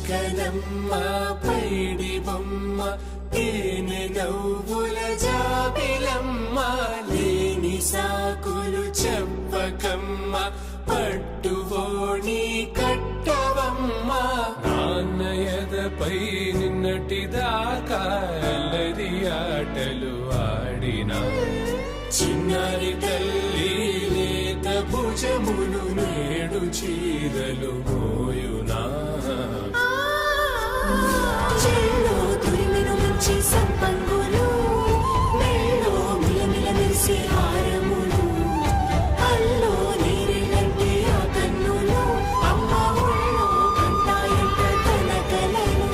చుక్కనమ్మ పైడి బొమ్మ తేనె నవ్వుల జాబిలమ్మ లేని సాకులు చెప్పకమ్మ పట్టువోణి కట్టవమ్మ నాన్నయదపై నిన్నటిదాకా అల్లరి ఆటలు ఆడినా చిన్నారి తల్లి లేత భుజములు నేడు చీరలు మోయునా చెల్లో తురిమెను మంచి సంపంగులు మెల్లో మిలమిల మెరిసే హారములు అల్లో నీరెలంటే ఆ కన్నులు అమ్మ ఒళ్ళో కంటాయంట తన కలలు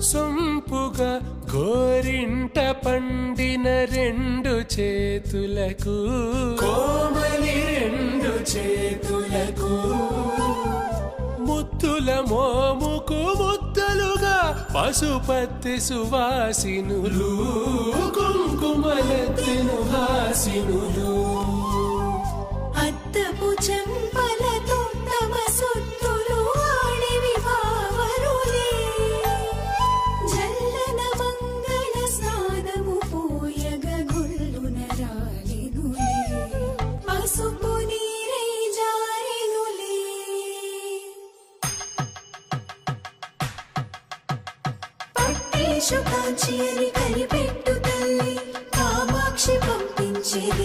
సొంపుగా గోరింట పండిన రెండు చేతులకు కోమలి రెండు చేతులకు ముత్తుల మోముకు ముద్దలుగా పశుపతి సువాసినులు కుంకుమలెత్తిను హాసినులు అద్దపు చెంపలతో తమ సొత్తులు ఆడివి బావరులే జల్లన మంగళ స్నానము పోయగ గుళ్ళున రాలినులే పసుపు నీరై జారినులే పట్టేషు కాంచి అని కనిపెట్టు తల్లి కామాక్షి పంపించేది